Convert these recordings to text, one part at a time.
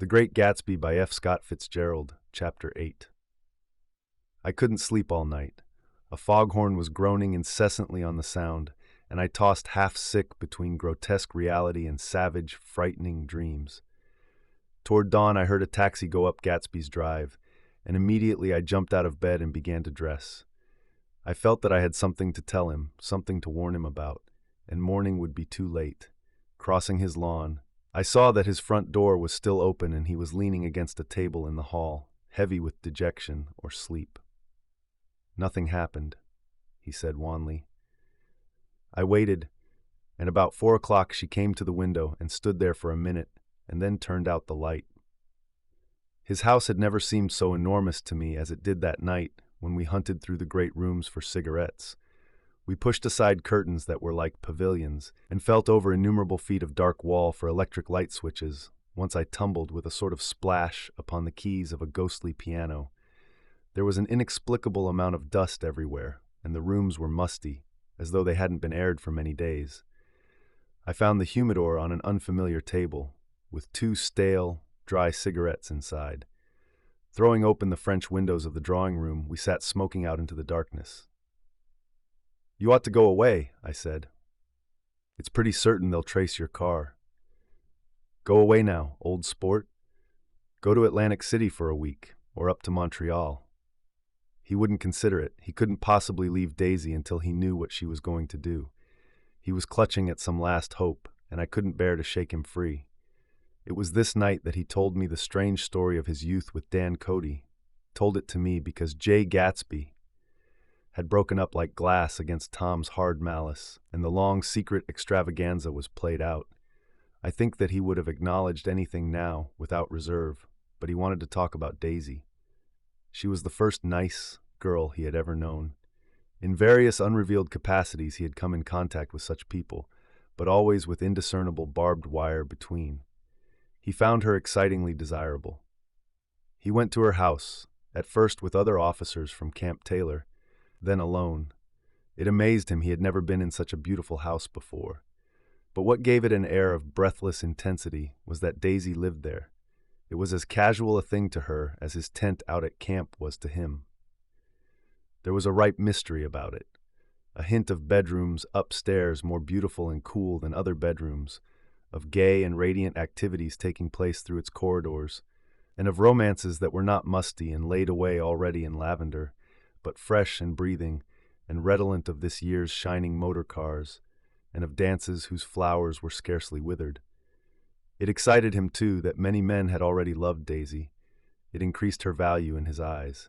The Great Gatsby by F. Scott Fitzgerald, Chapter 8. I couldn't sleep all night. A foghorn was groaning incessantly on the sound, and I tossed half-sick between grotesque reality and savage, frightening dreams. Toward dawn, I heard a taxi go up Gatsby's drive, and immediately I jumped out of bed and began to dress. I felt that I had something to tell him, something to warn him about, and morning would be too late. Crossing his lawn, I saw that his front door was still open and he was leaning against a table in the hall, heavy with dejection or sleep. "Nothing happened," he said wanly. I waited, and about 4 o'clock she came to the window and stood there for a minute and then turned out the light. His house had never seemed so enormous to me as it did that night when we hunted through the great rooms for cigarettes. We pushed aside curtains that were like pavilions and felt over innumerable feet of dark wall for electric light switches. Once I tumbled with a sort of splash upon the keys of a ghostly piano. There was an inexplicable amount of dust everywhere, and the rooms were musty, as though they hadn't been aired for many days. I found the humidor on an unfamiliar table, with 2 stale, dry cigarettes inside. Throwing open the French windows of the drawing room, we sat smoking out into the darkness. "You ought to go away," I said. "It's pretty certain they'll trace your car." "Go away now, old sport. Go to Atlantic City for a week, or up to Montreal." He wouldn't consider it. He couldn't possibly leave Daisy until he knew what she was going to do. He was clutching at some last hope, and I couldn't bear to shake him free. It was this night that he told me the strange story of his youth with Dan Cody. Told it to me because Jay Gatsby had broken up like glass against Tom's hard malice, and the long secret extravaganza was played out. I think that he would have acknowledged anything now, without reserve, but he wanted to talk about Daisy. She was the first nice girl he had ever known. In various unrevealed capacities he had come in contact with such people, but always with indiscernible barbed wire between. He found her excitingly desirable. He went to her house, at first with other officers from Camp Taylor, then alone. It amazed him he had never been in such a beautiful house before. But what gave it an air of breathless intensity was that Daisy lived there. It was as casual a thing to her as his tent out at camp was to him. There was a ripe mystery about it, a hint of bedrooms upstairs more beautiful and cool than other bedrooms, of gay and radiant activities taking place through its corridors, and of romances that were not musty and laid away already in lavender, but fresh and breathing, and redolent of this year's shining motor cars, and of dances whose flowers were scarcely withered. It excited him, too, that many men had already loved Daisy. It increased her value in his eyes.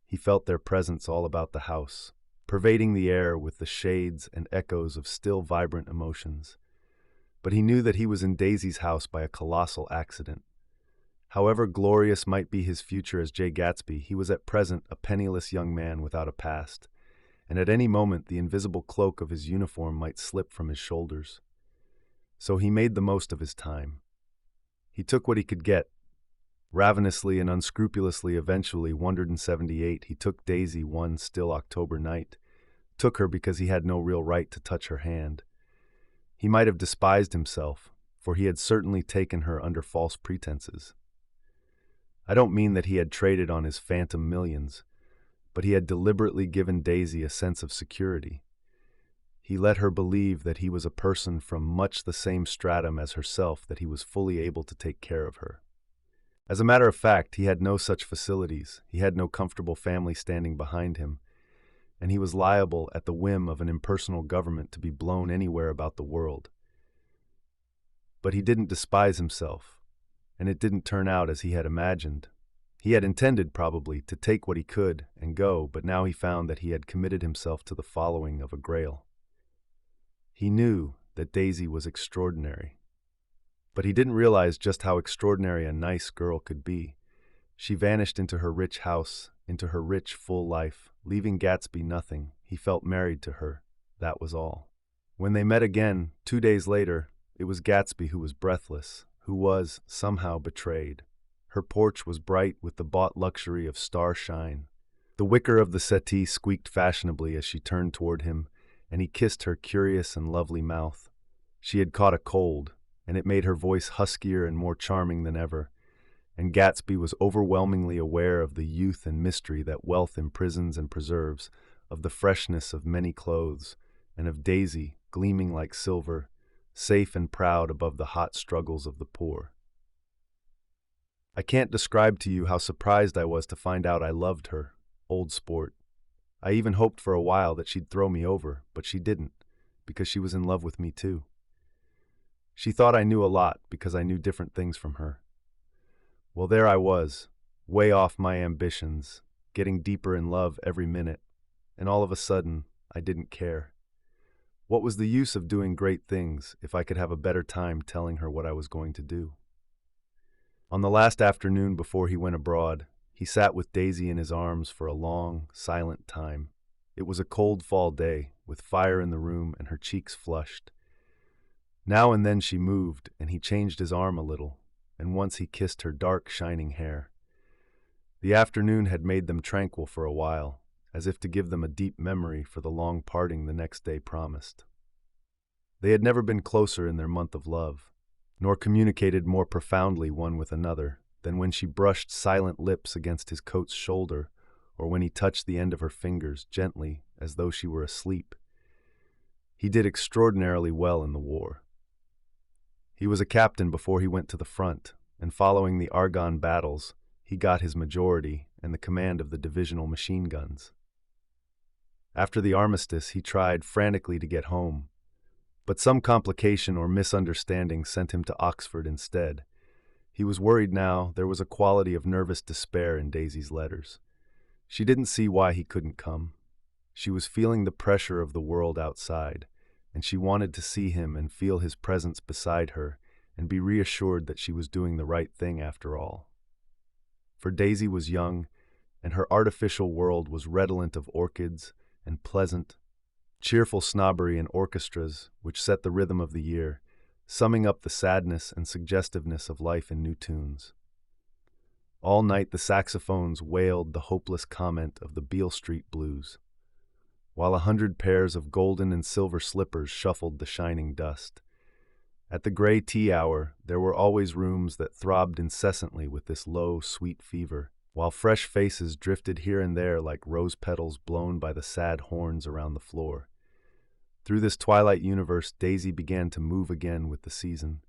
He felt their presence all about the house, pervading the air with the shades and echoes of still vibrant emotions. But he knew that he was in Daisy's house by a colossal accident. However glorious might be his future as Jay Gatsby, he was at present a penniless young man without a past, and at any moment the invisible cloak of his uniform might slip from his shoulders. So he made the most of his time. He took what he could get. Ravenously and unscrupulously, eventually, 178, he took Daisy one still October night, took her because he had no real right to touch her hand. He might have despised himself, for he had certainly taken her under false pretenses. I don't mean that he had traded on his phantom millions, but he had deliberately given Daisy a sense of security. He let her believe that he was a person from much the same stratum as herself, that he was fully able to take care of her. As a matter of fact, he had no such facilities. He had no comfortable family standing behind him, and he was liable at the whim of an impersonal government to be blown anywhere about the world. But he didn't despise himself, and it didn't turn out as he had imagined. He had intended, probably, to take what he could and go, but now he found that he had committed himself to the following of a grail. He knew that Daisy was extraordinary, but he didn't realize just how extraordinary a nice girl could be. She vanished into her rich house, into her rich, full life, leaving Gatsby nothing. He felt married to her. That was all. When they met again, 2 days later, it was Gatsby who was breathless, who was, somehow, betrayed. Her porch was bright with the bought luxury of star shine. The wicker of the settee squeaked fashionably as she turned toward him, and he kissed her curious and lovely mouth. She had caught a cold, and it made her voice huskier and more charming than ever, and Gatsby was overwhelmingly aware of the youth and mystery that wealth imprisons and preserves, of the freshness of many clothes, and of Daisy, gleaming like silver, safe and proud above the hot struggles of the poor. I can't describe to you how surprised I was to find out I loved her, old sport. I even hoped for a while that she'd throw me over, but she didn't, because she was in love with me too. She thought I knew a lot because I knew different things from her. Well, there I was, way off my ambitions, getting deeper in love every minute, and all of a sudden, I didn't care. What was the use of doing great things if I could have a better time telling her what I was going to do? On the last afternoon before he went abroad, he sat with Daisy in his arms for a long, silent time. It was a cold fall day, with fire in the room and her cheeks flushed. Now and then she moved, and he changed his arm a little, and once he kissed her dark, shining hair. The afternoon had made them tranquil for a while, as if to give them a deep memory for the long parting the next day promised. They had never been closer in their month of love, nor communicated more profoundly one with another than when she brushed silent lips against his coat's shoulder, or when he touched the end of her fingers gently as though she were asleep. He did extraordinarily well in the war. He was a captain before he went to the front, and following the Argonne battles, he got his majority and the command of the divisional machine guns. After the armistice, he tried frantically to get home, but some complication or misunderstanding sent him to Oxford instead. He was worried now. There was a quality of nervous despair in Daisy's letters. She didn't see why he couldn't come. She was feeling the pressure of the world outside, and she wanted to see him and feel his presence beside her and be reassured that she was doing the right thing after all. For Daisy was young, and her artificial world was redolent of orchids and pleasant, cheerful snobbery and orchestras which set the rhythm of the year, summing up the sadness and suggestiveness of life in new tunes. All night the saxophones wailed the hopeless comment of the Beale Street Blues, while 100 pairs of golden and silver slippers shuffled the shining dust. At the gray tea hour, there were always rooms that throbbed incessantly with this low, sweet fever, while fresh faces drifted here and there like rose petals blown by the sad horns around the floor. Through this twilight universe, Daisy began to move again with the season.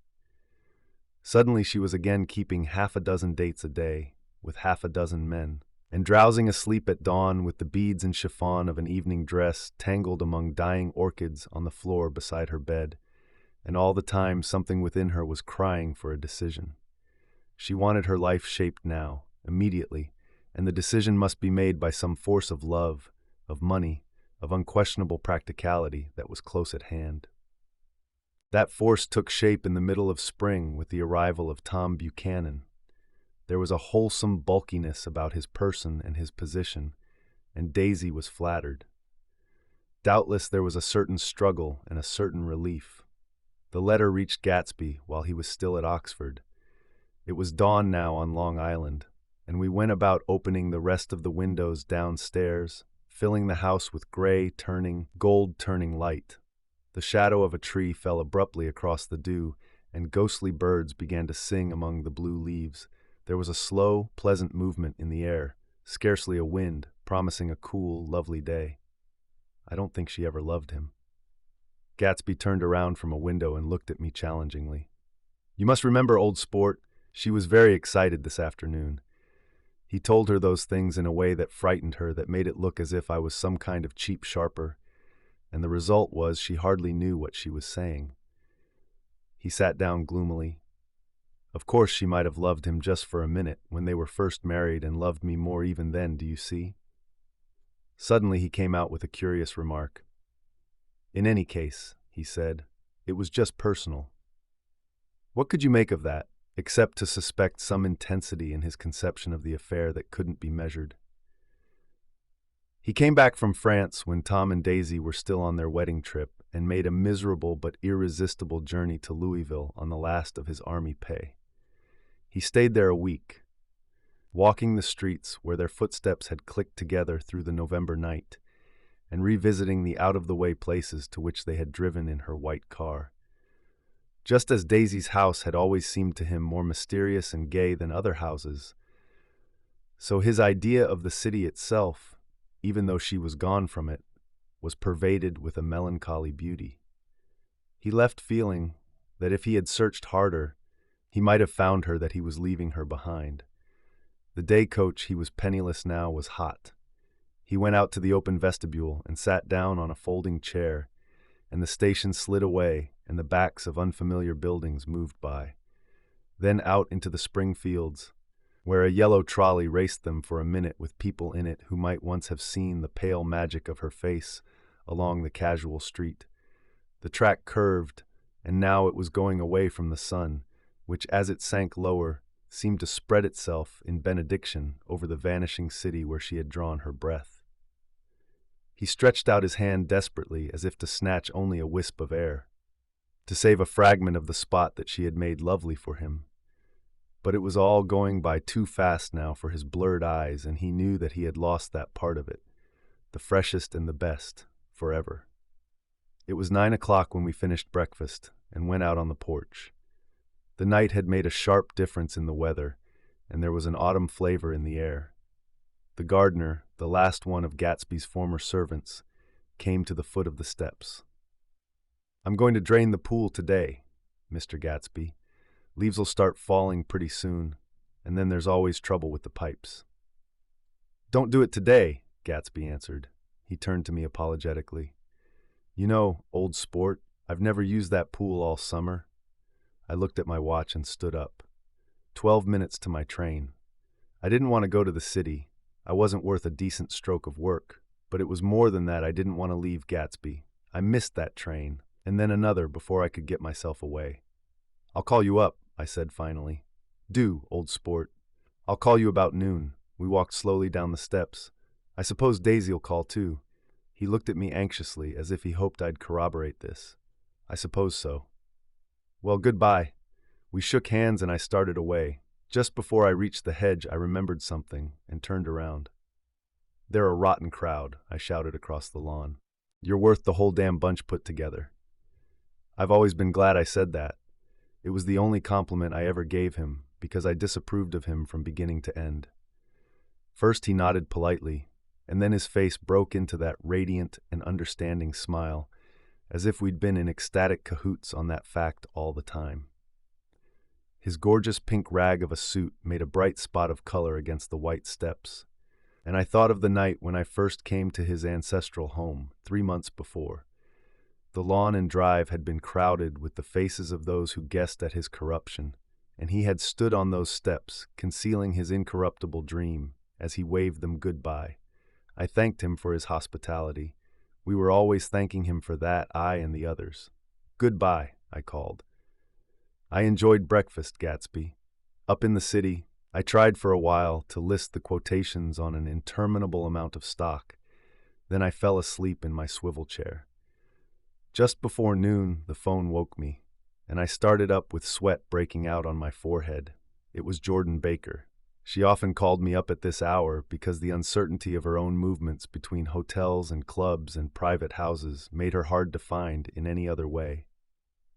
Suddenly she was again keeping 6 dates a day with 6 men, and drowsing asleep at dawn with the beads and chiffon of an evening dress tangled among dying orchids on the floor beside her bed, and all the time something within her was crying for a decision. She wanted her life shaped now, immediately, and the decision must be made by some force of love, of money, of unquestionable practicality that was close at hand. That force took shape in the middle of spring with the arrival of Tom Buchanan. There was a wholesome bulkiness about his person and his position, and Daisy was flattered. Doubtless there was a certain struggle and a certain relief. The letter reached Gatsby while he was still at Oxford. It was dawn now on Long Island, and we went about opening the rest of the windows downstairs, filling the house with gray gold turning light. The shadow of a tree fell abruptly across the dew, and ghostly birds began to sing among the blue leaves. There was a slow, pleasant movement in the air, scarcely a wind, promising a cool, lovely day. I don't think she ever loved him. Gatsby turned around from a window and looked at me challengingly. "You must remember, old sport, she was very excited this afternoon." He told her those things in a way that frightened her, that made it look as if I was some kind of cheap sharper, and the result was she hardly knew what she was saying. He sat down gloomily. Of course she might have loved him just for a minute, when they were first married, and loved me more even then, do you see? Suddenly he came out with a curious remark. "In any case," he said, "it was just personal." What could you make of that, except to suspect some intensity in his conception of the affair that couldn't be measured? He came back from France when Tom and Daisy were still on their wedding trip, and made a miserable but irresistible journey to Louisville on the last of his army pay. He stayed there a week, walking the streets where their footsteps had clicked together through the November night, and revisiting the out-of-the-way places to which they had driven in her white car. Just as Daisy's house had always seemed to him more mysterious and gay than other houses, so his idea of the city itself, even though she was gone from it, was pervaded with a melancholy beauty. He left feeling that if he had searched harder, he might have found her, that he was leaving her behind. The day coach, he was penniless now, was hot. He went out to the open vestibule and sat down on a folding chair, and the station slid away and the backs of unfamiliar buildings moved by. Then out into the spring fields, where a yellow trolley raced them for a minute with people in it who might once have seen the pale magic of her face along the casual street. The track curved, and now it was going away from the sun, which, as it sank lower, seemed to spread itself in benediction over the vanishing city where she had drawn her breath. He stretched out his hand desperately, as if to snatch only a wisp of air, to save a fragment of the spot that she had made lovely for him. But it was all going by too fast now for his blurred eyes, and he knew that he had lost that part of it, the freshest and the best, forever. It was 9 o'clock when we finished breakfast and went out on the porch. The night had made a sharp difference in the weather, and there was an autumn flavor in the air. The gardener, the last one of Gatsby's former servants, came to the foot of the steps. "I'm going to drain the pool today, Mr. Gatsby. Leaves'll start falling pretty soon, and then there's always trouble with the pipes." "Don't do it today," Gatsby answered. He turned to me apologetically. "You know, old sport, I've never used that pool all summer." I looked at my watch and stood up. 12 minutes to my train. I didn't want to go to the city. I wasn't worth a decent stroke of work, but it was more than that. I didn't want to leave Gatsby. I missed that train, and then another before I could get myself away. "I'll call you up," I said finally. "Do, old sport. I'll call you about noon." We walked slowly down the steps. "I suppose Daisy'll call too." He looked at me anxiously, as if he hoped I'd corroborate this. "I suppose so." "Well, goodbye." We shook hands and I started away. Just before I reached the hedge, I remembered something and turned around. "They're a rotten crowd," I shouted across the lawn. "You're worth the whole damn bunch put together." I've always been glad I said that. It was the only compliment I ever gave him, because I disapproved of him from beginning to end. First he nodded politely, and then his face broke into that radiant and understanding smile, as if we'd been in ecstatic cahoots on that fact all the time. His gorgeous pink rag of a suit made a bright spot of color against the white steps, and I thought of the night when I first came to his ancestral home, 3 months before. The lawn and drive had been crowded with the faces of those who guessed at his corruption, and he had stood on those steps, concealing his incorruptible dream, as he waved them goodbye. I thanked him for his hospitality. We were always thanking him for that, I and the others. "Goodbye," I called. I enjoyed breakfast, Gatsby. Up in the city, I tried for a while to list the quotations on an interminable amount of stock. Then I fell asleep in my swivel chair. Just before noon, the phone woke me, and I started up with sweat breaking out on my forehead. It was Jordan Baker. She often called me up at this hour because the uncertainty of her own movements between hotels and clubs and private houses made her hard to find in any other way.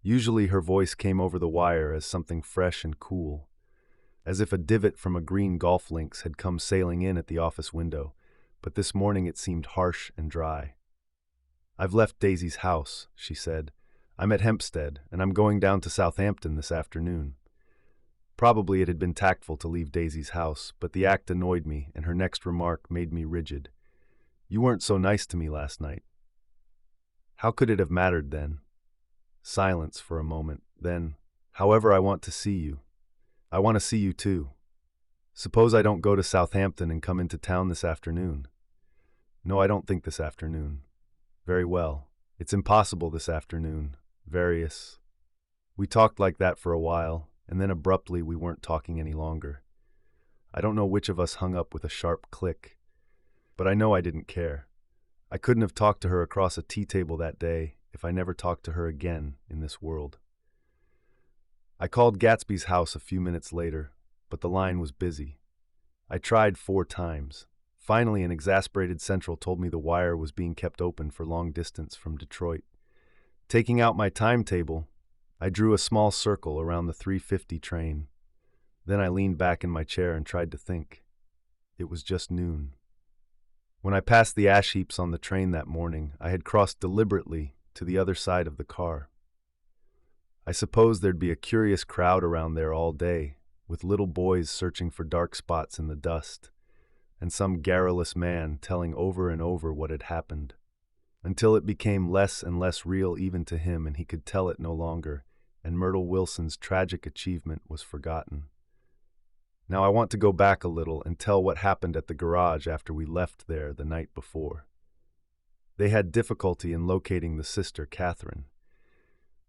Usually her voice came over the wire as something fresh and cool, as if a divot from a green golf links had come sailing in at the office window, but this morning it seemed harsh and dry. "I've left Daisy's house," she said. "I'm at Hempstead, and I'm going down to Southampton this afternoon." Probably it had been tactful to leave Daisy's house, but the act annoyed me, and her next remark made me rigid. "You weren't so nice to me last night." How could it have mattered then? Silence for a moment, then, "However, I want to see you. I want to see you too. Suppose I don't go to Southampton and come into town this afternoon?" "No, I don't think this afternoon." "Very well. It's impossible this afternoon. Various." We talked like that for a while, and then abruptly we weren't talking any longer. I don't know which of us hung up with a sharp click, but I know I didn't care. I couldn't have talked to her across a tea table that day if I never talked to her again in this world. I called Gatsby's house a few minutes later, but the line was busy. I tried 4 times. Finally, an exasperated central told me the wire was being kept open for long distance from Detroit. Taking out my timetable, I drew a small circle around the 3:50 train. Then I leaned back in my chair and tried to think. It was just noon. When I passed the ash heaps on the train that morning, I had crossed deliberately to the other side of the car. I suppose there'd be a curious crowd around there all day, with little boys searching for dark spots in the dust, and some garrulous man telling over and over what had happened, until it became less and less real even to him and he could tell it no longer, and Myrtle Wilson's tragic achievement was forgotten. Now I want to go back a little and tell what happened at the garage after we left there the night before. They had difficulty in locating the sister, Catherine.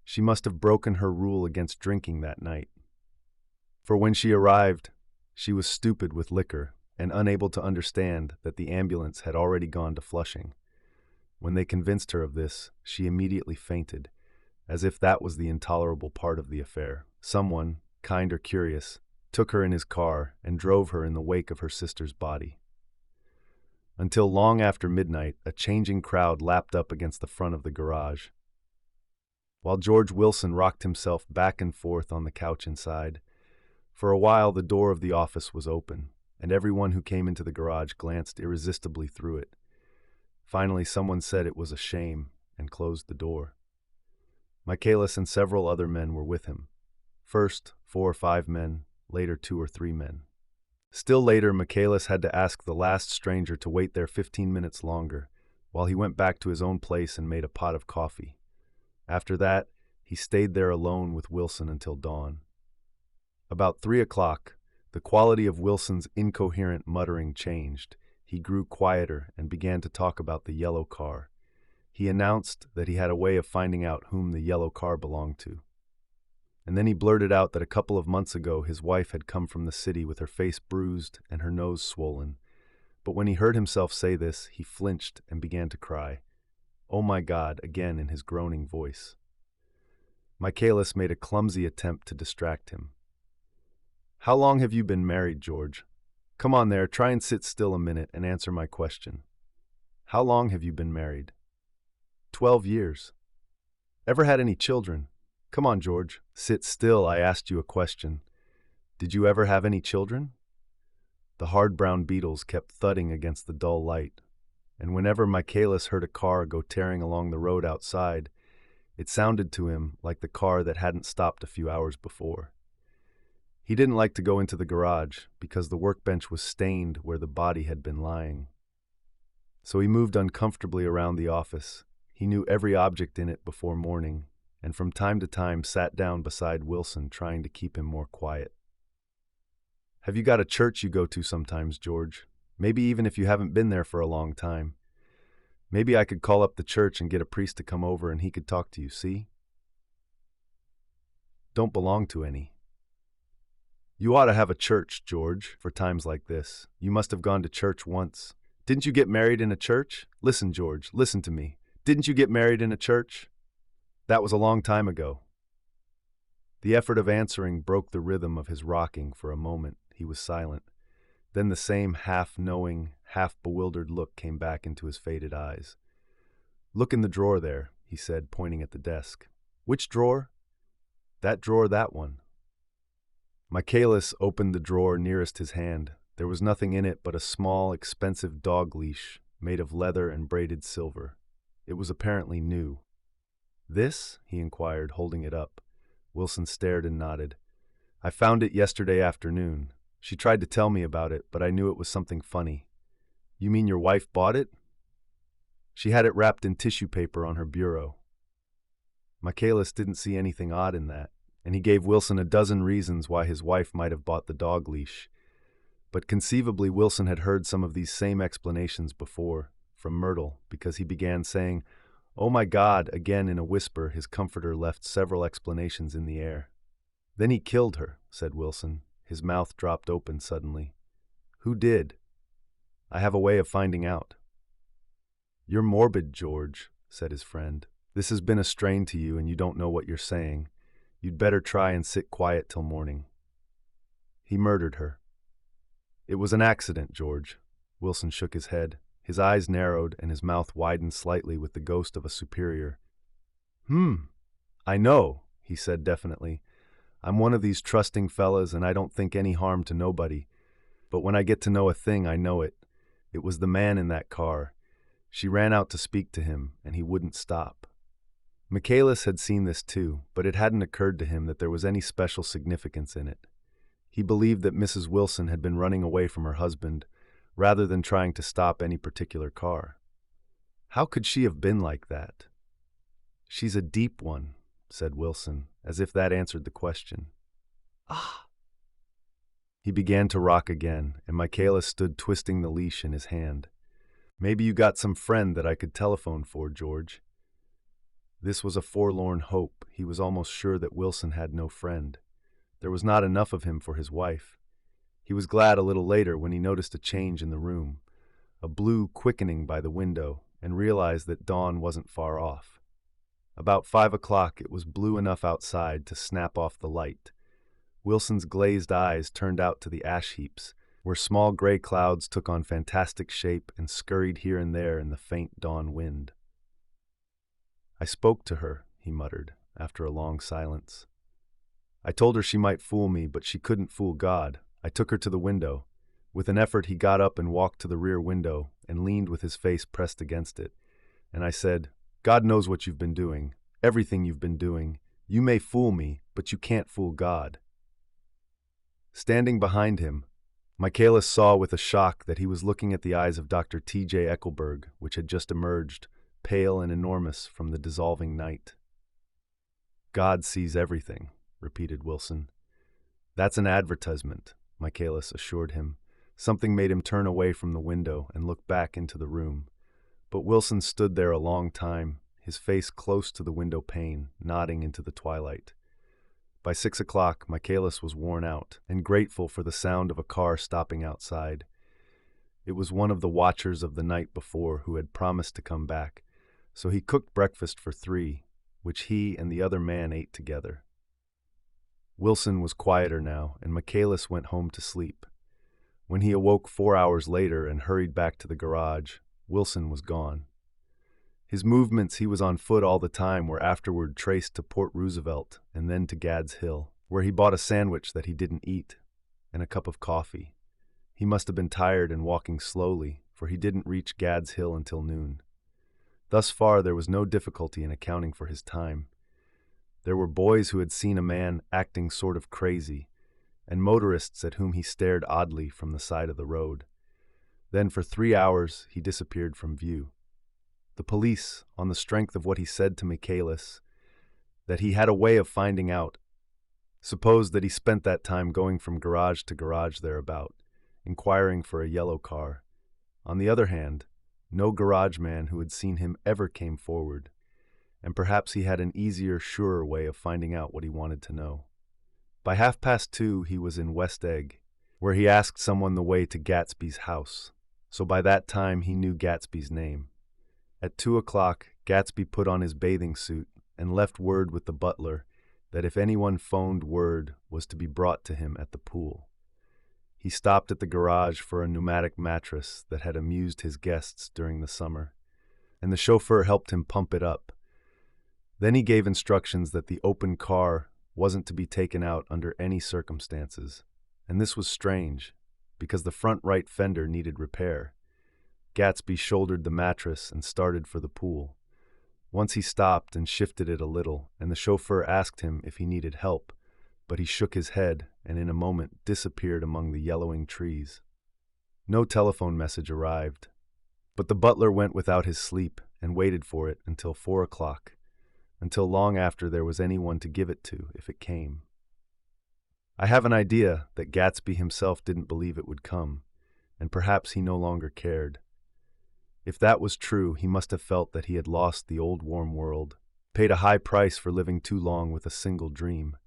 She must have broken her rule against drinking that night. For when she arrived, she was stupid with liquor and unable to understand that the ambulance had already gone to Flushing. When they convinced her of this, she immediately fainted, as if that was the intolerable part of the affair. Someone, kind or curious, took her in his car and drove her in the wake of her sister's body. Until long after midnight, a changing crowd lapped up against the front of the garage. While George Wilson rocked himself back and forth on the couch inside, for a while the door of the office was open, and everyone who came into the garage glanced irresistibly through it. Finally, someone said it was a shame and closed the door. Michaelis and several other men were with him. First, 4 or 5 men, later 2 or 3 men. Still later, Michaelis had to ask the last stranger to wait there 15 minutes longer, while he went back to his own place and made a pot of coffee. After that, he stayed there alone with Wilson until dawn. About 3 o'clock, the quality of Wilson's incoherent muttering changed. He grew quieter and began to talk about the yellow car. He announced that he had a way of finding out whom the yellow car belonged to. And then he blurted out that a couple of months ago his wife had come from the city with her face bruised and her nose swollen. But when he heard himself say this, he flinched and began to cry. "Oh my God," again in his groaning voice. Michaelis made a clumsy attempt to distract him. "How long have you been married, George? Come on there, try and sit still a minute and answer my question. How long have you been married?" 12 years. Ever had any children? Come on, George. Sit still, I asked you a question. Did you ever have any children? The hard brown beetles kept thudding against the dull light, and whenever Michaelis heard a car go tearing along the road outside, it sounded to him like the car that hadn't stopped a few hours before. He didn't like to go into the garage because the workbench was stained where the body had been lying. So he moved uncomfortably around the office. He knew every object in it before morning, and from time to time sat down beside Wilson, trying to keep him more quiet. Have you got a church you go to sometimes, George? Maybe even if you haven't been there for a long time. Maybe I could call up the church and get a priest to come over and he could talk to you, see? Don't belong to any. You ought to have a church, George, for times like this. You must have gone to church once. Didn't you get married in a church? Listen, George, listen to me. Didn't you get married in a church? That was a long time ago. The effort of answering broke the rhythm of his rocking. For a moment, he was silent. Then the same half-knowing, half-bewildered look came back into his faded eyes. Look in the drawer there, he said, pointing at the desk. Which drawer? That drawer, that one. Michaelis opened the drawer nearest his hand. There was nothing in it but a small, expensive dog leash made of leather and braided silver. It was apparently new. This? He inquired, holding it up. Wilson stared and nodded. I found it yesterday afternoon. She tried to tell me about it, but I knew it was something funny. You mean your wife bought it? She had it wrapped in tissue paper on her bureau. Michaelis didn't see anything odd in that, and he gave Wilson a dozen reasons why his wife might have bought the dog leash. But conceivably Wilson had heard some of these same explanations before, from Myrtle, because he began saying, "Oh my God," again in a whisper. His comforter left several explanations in the air. Then he killed her, said Wilson. His mouth dropped open suddenly. Who did? I have a way of finding out. You're morbid, George, said his friend. This has been a strain to you and you don't know what you're saying. You'd better try and sit quiet till morning. He murdered her. It was an accident, George. Wilson shook his head. His eyes narrowed and his mouth widened slightly with the ghost of a superior. I know, he said definitely. "I'm one of these trusting fellas, and I don't think any harm to nobody. But when I get to know a thing, I know it. It was the man in that car. She ran out to speak to him, and he wouldn't stop." Michaelis had seen this too, but it hadn't occurred to him that there was any special significance in it. He believed that Mrs. Wilson had been running away from her husband, rather than trying to stop any particular car. How could she have been like that? "She's a deep one," said Wilson, as if that answered the question. "Ah!" He began to rock again, and Michaelis stood twisting the leash in his hand. "Maybe you got some friend that I could telephone for, George." This was a forlorn hope. He was almost sure that Wilson had no friend. There was not enough of him for his wife. He was glad a little later when he noticed a change in the room, a blue quickening by the window, and realized that dawn wasn't far off. About 5 o'clock, it was blue enough outside to snap off the light. Wilson's glazed eyes turned out to the ash heaps, where small gray clouds took on fantastic shape and scurried here and there in the faint dawn wind. "I spoke to her," he muttered, after a long silence. "I told her she might fool me, but she couldn't fool God. I took her to the window." With an effort, he got up and walked to the rear window and leaned with his face pressed against it. "And I said, God knows what you've been doing, everything you've been doing. You may fool me, but you can't fool God." Standing behind him, Michaelis saw with a shock that he was looking at the eyes of Dr. T.J. Eckelberg, which had just emerged, pale and enormous from the dissolving night. "God sees everything," repeated Wilson. "That's an advertisement," Michaelis assured him. Something made him turn away from the window and look back into the room. But Wilson stood there a long time, his face close to the window pane, nodding into the twilight. By 6 o'clock, Michaelis was worn out and grateful for the sound of a car stopping outside. It was one of the watchers of the night before who had promised to come back, so he cooked breakfast for 3, which he and the other man ate together. Wilson was quieter now, and Michaelis went home to sleep. When he awoke 4 hours later and hurried back to the garage, Wilson was gone. His movements, he was on foot all the time, were afterward traced to Port Roosevelt and then to Gads Hill, where he bought a sandwich that he didn't eat and a cup of coffee. He must have been tired and walking slowly, for he didn't reach Gads Hill until noon. Thus far, there was no difficulty in accounting for his time. There were boys who had seen a man acting sort of crazy, and motorists at whom he stared oddly from the side of the road. Then for 3 hours, he disappeared from view. The police, on the strength of what he said to Michaelis, that he had a way of finding out, supposed that he spent that time going from garage to garage thereabout, inquiring for a yellow car. On the other hand, no garage man who had seen him ever came forward, and perhaps he had an easier, surer way of finding out what he wanted to know. By 2:30, he was in West Egg, where he asked someone the way to Gatsby's house, so by that time he knew Gatsby's name. At 2 o'clock, Gatsby put on his bathing suit and left word with the butler that if anyone phoned, word was to be brought to him at the pool. He stopped at the garage for a pneumatic mattress that had amused his guests during the summer, and the chauffeur helped him pump it up. Then he gave instructions that the open car wasn't to be taken out under any circumstances, and this was strange, because the front right fender needed repair. Gatsby shouldered the mattress and started for the pool. Once he stopped and shifted it a little, and the chauffeur asked him if he needed help, but he shook his head and in a moment disappeared among the yellowing trees. No telephone message arrived, but the butler went without his sleep and waited for it until 4 o'clock, until long after there was anyone to give it to if it came. I have an idea that Gatsby himself didn't believe it would come, and perhaps he no longer cared. If that was true, he must have felt that he had lost the old warm world, paid a high price for living too long with a single dream.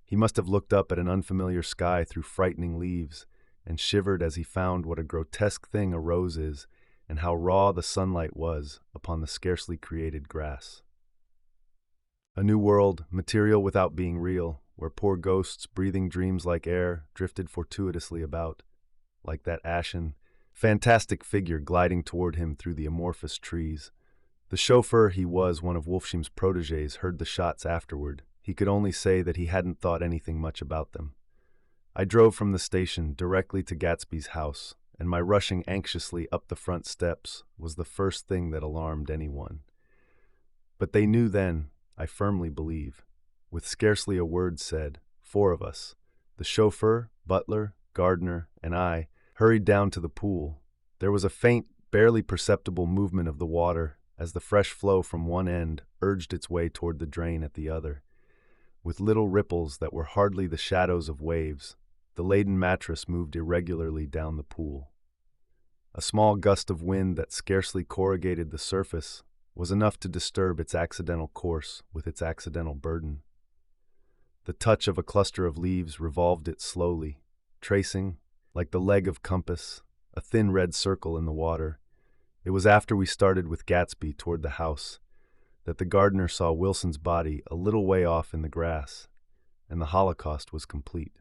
He must have looked up at an unfamiliar sky through frightening leaves and shivered as he found what a grotesque thing a rose is and how raw the sunlight was upon the scarcely created grass. A new world, material without being real, where poor ghosts breathing dreams like air drifted fortuitously about, like that ashen, fantastic figure gliding toward him through the amorphous trees. The chauffeur, he was one of Wolfsheim's protégés, heard the shots afterward. he could only say that he hadn't thought anything much about them. I drove from the station directly to Gatsby's house, and my rushing anxiously up the front steps was the first thing that alarmed anyone. But they knew then, I firmly believe. With scarcely a word said, 4 of us, the chauffeur, butler, gardener, and I, hurried down to the pool. There was a faint, barely perceptible movement of the water as the fresh flow from one end urged its way toward the drain at the other. With little ripples that were hardly the shadows of waves, the laden mattress moved irregularly down the pool. A small gust of wind that scarcely corrugated the surface was enough to disturb its accidental course with its accidental burden. The touch of a cluster of leaves revolved it slowly, tracing, like the leg of compass, a thin red circle in the water. It was after we started with Gatsby toward the house that the gardener saw Wilson's body a little way off in the grass, and the Holocaust was complete.